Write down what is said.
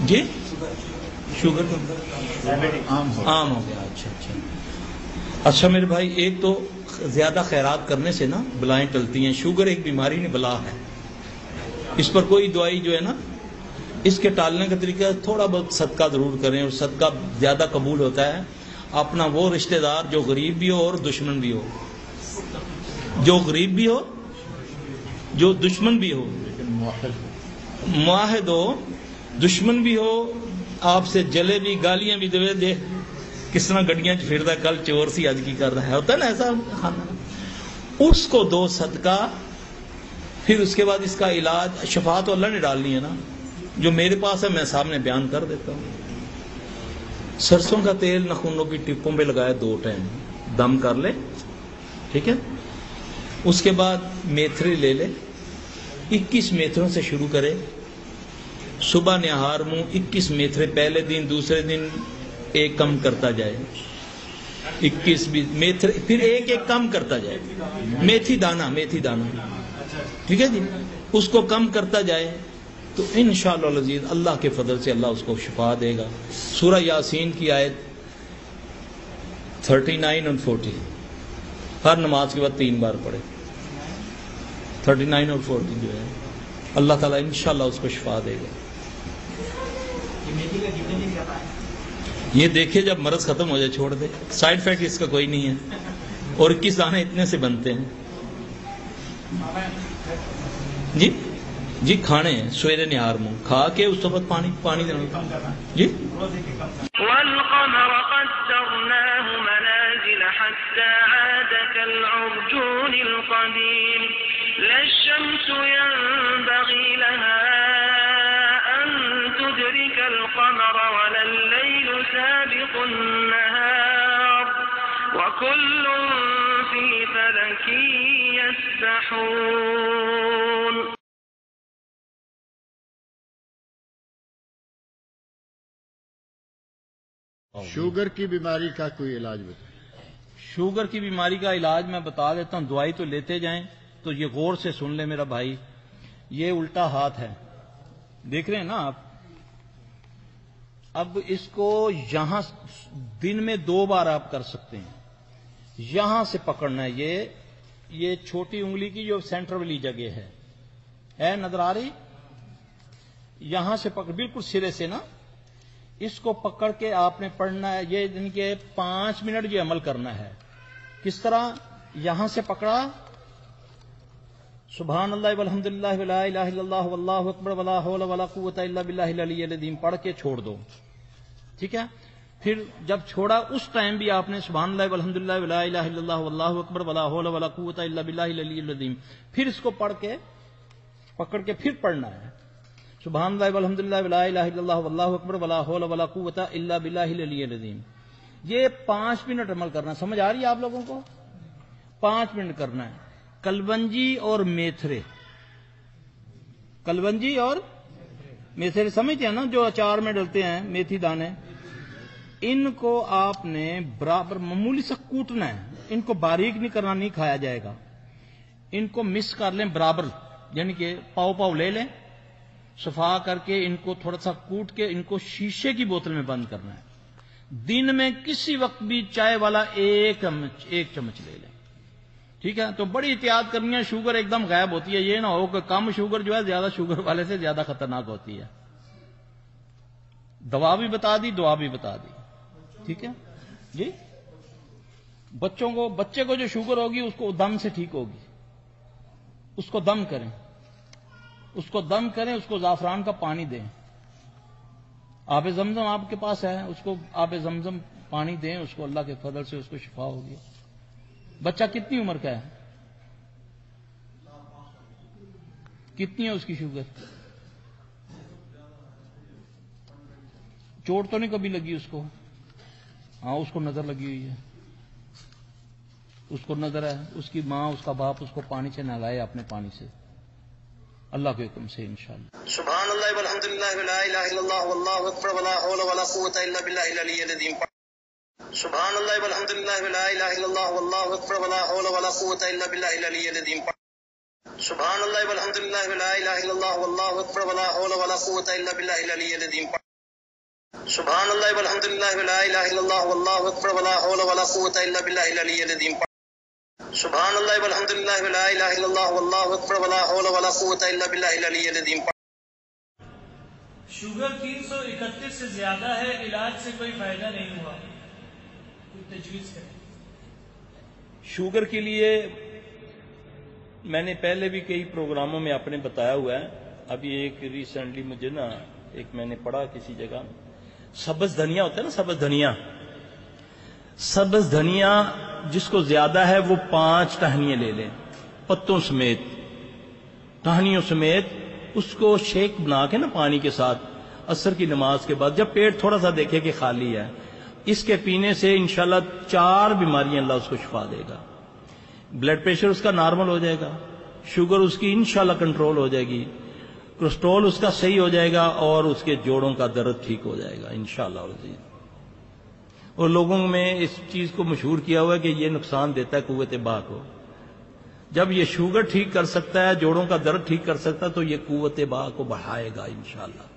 جی sugar عام ہو گیا. اچھا اچھا میرے بھائی، ایک تو زیادہ خیرات کرنے سے نا بلائیں ٹلتی ہیں. شوگر ایک بیماری نہیں بلا ہے، اس پر کوئی دوائی جو ہے نا، اس کے ٹالنے کا طریقہ تھوڑا بہت صدقہ ضرور کریں، اور صدقہ زیادہ قبول ہوتا ہے اپنا وہ رشتہ دار جو غریب بھی ہو اور دشمن بھی ہو، جو غریب بھی ہو جو دشمن بھی ہو، معاہد ہو دشمن بھی ہو، آپ سے جلے بھی گالیاں بھی دے، دیکھ کس طرح گڈیاں پھرتا ہے، کل چور سی آج کی کر رہا ہے، ہوتا ہے نا ایسا کھانا، اس کو دو صدقہ. پھر اس کے بعد اس کا علاج، شفا تو اللہ نے ڈالنی ہے نا، جو میرے پاس ہے میں سامنے بیان کر دیتا ہوں. سرسوں کا تیل ناخنوں کی ٹپوں پہ لگائے 2 ٹائم، دم کر لے، ٹھیک ہے. اس کے بعد میتھری لے لے، 21 میتھروں سے شروع کرے، صبح نہار منہ 21 میتھرے، پہلے دن دوسرے دن ایک کم کرتا جائے، 21 میتھرے، پھر ایک کم کرتا جائے، میتھی دانہ، ٹھیک ہے جی، اس کو کم کرتا جائے تو انشاءاللہ العزیز اللہ کے فضل سے اللہ اس کو شفا دے گا. سورہ یاسین کی آیت 39 اور 40 ہر نماز کے بعد 3 بار پڑھے. 39 اور 40 جو ہے اللہ تعالیٰ انشاءاللہ اس کو شفا دے گا. یہ دیکھے جب مرض ختم ہو جائے چھوڑ دے، سائیڈ افیکٹ اس کا کوئی نہیں ہے، اور 21 دانے اتنے سے بنتے ہیں. جی کھانے ہیں سویرے نہار منہ کھا کے اس وقت پانی دینا. جی والقمر قدرناه منازل حتى عاد كالعرجون القديم لا الشمس ينبغي لها أن تدرك القمر ولا الليل سابق النهار وكل في فلك يسبحون. شوگر کی بیماری کا کوئی علاج بتائیں. شوگر کی بیماری کا علاج میں بتا دیتا ہوں. دوائی تو لیتے جائیں، تو یہ غور سے سن لیں میرا بھائی. یہ الٹا ہاتھ ہے، دیکھ رہے ہیں نا آپ. اب اس کو یہاں دن میں 2 بار آپ کر سکتے ہیں. یہاں سے پکڑنا ہے، یہ چھوٹی انگلی کی جو سینٹر والی جگہ ہے نظر آ رہی؟ یہاں سے پکڑ، بالکل سرے سے نا، اس کو پکڑ کے آپ نے پڑھنا ہے. یہ ان کے 5 منٹ جو عمل کرنا ہے. کس طرح؟ یہاں سے پکڑا، سبحان اللہ والحمد للہ ولا الہ الا اللہ واللہ اکبر ولا حول ولا قوت الا باللہ العلی العظیم پڑھ کے چھوڑ دو، ٹھیک ہے. پھر جب چھوڑا اس ٹائم بھی آپ نے سبحان اللہ والحمد للہ ولا الہ الا اللہ واللہ اکبر ولا حول ولا قوت الا باللہ العلی العظیم، پھر اس کو پڑھ کے پکڑ کے پھر پڑھنا ہے سبحان اللہ والحمد للہ ولا الہ الا اللہ واللہ اکبر ولا حول ولا قوت الا باللہ العلی العظیم. یہ 5 منٹ عمل کرنا. سمجھ آ رہی ہے آپ لوگوں کو؟ 5 منٹ کرنا ہے. کلونجی اور میتھرے، کلونجی اور میتھرے سمجھتے ہیں نا، جو اچار میں ڈلتے ہیں میتھی دانے، ان کو آپ نے برابر معمولی سا کوٹنا ہے. ان کو باریک نہیں کرنا، نہیں کھایا جائے گا. ان کو مکس کر لیں برابر، یعنی کہ پاؤ لے لیں، صفا کر کے ان کو تھوڑا سا کوٹ کے ان کو شیشے کی بوتل میں بند کرنا ہے. دن میں کسی وقت بھی چائے والا 1 چمچ لے لیں، ٹھیک ہے. تو بڑی احتیاط کرنی ہے، شوگر ایک دم غائب ہوتی ہے. یہ نہ ہو کہ کم شوگر جو ہے زیادہ شوگر والے سے زیادہ خطرناک ہوتی ہے. دوا بھی بتا دی، دعا بھی بتا دی، ٹھیک ہے جی. بچے کو جو شوگر ہوگی اس کو دم سے ٹھیک ہوگی. اس کو دم کریں، اس کو زعفران کا پانی دیں. آب زمزم آپ کے پاس ہے، اس کو آب زمزم پانی دیں، اس کو اللہ کے فضل سے اس کو شفا ہوگی. بچہ کتنی عمر کا ہے؟ کتنی ہے اس کی شوگر؟ چوٹ تو نہیں کبھی لگی اس کو؟ ہاں اس کو نظر لگی ہوئی ہے، اس کو نظر ہے. اس کی ماں، اس کا باپ اس کو پانی سے نہلائے، اپنے پانی سے، اللہ کے حکم سے انشاءاللہ. سبحان اللہ والحمد للہ ولا الہ الا اللہ واللہ اکبر ولا حول ولا قوت الا باللہ العلی العظیم. سبحان اللہ والحمد للہ ولا الہ الا اللہ واللہ اکبر ولا حول ولا قوت الا باللہ العلی العظیم. سبحان اللہ والحمدللہ ولا الہ الا اللہ واللہ اکبر ولا حول ولا قوت الا باللہ العلی العظیم. سبحان اللہ والحمدللہ ولا الہ الا اللہ واللہ اکبر ولا حول ولا قوت الا باللہ العلی العظیم. سبحان اللہ والحمدللہ ولا الہ الا اللہ واللہ اکبر ولا حول ولا قوت الا باللہ العلی العظیم. شوگر 331 سے زیادہ ہے، علاج سے کوئی فائدہ نہیں ہوا، کوئی تجویز کریں. شوگر کے لیے میں نے پہلے بھی کئی پروگراموں میں آپ نے بتایا ہوا ہے. ابھی ایک ریسنٹلی مجھے ایک میں نے پڑھا کسی جگہ، سبز دھنیا ہوتا ہے نا، سبز دھنیا جس کو زیادہ ہے وہ 5 ٹہنیاں لے لیں، پتوں سمیت، ٹہنیوں سمیت، اس کو شیک بنا کے پانی کے ساتھ عصر کی نماز کے بعد، جب پیٹ تھوڑا سا دیکھے کہ خالی ہے، اس کے پینے سے انشاءاللہ 4 بیماریاں اللہ اس کو شفا دے گا. بلڈ پریشر اس کا نارمل ہو جائے گا، شوگر اس کی انشاءاللہ کنٹرول ہو جائے گی، کولیسٹرول اس کا صحیح ہو جائے گا، اور اس کے جوڑوں کا درد ٹھیک ہو جائے گا انشاءاللہ العزیز. اور لوگوں میں اس چیز کو مشہور کیا ہوا ہے کہ یہ نقصان دیتا ہے قوت باہ کو. جب یہ شوگر ٹھیک کر سکتا ہے، جوڑوں کا درد ٹھیک کر سکتا ہے، تو یہ قوت باہ کو بڑھائے گا انشاءاللہ.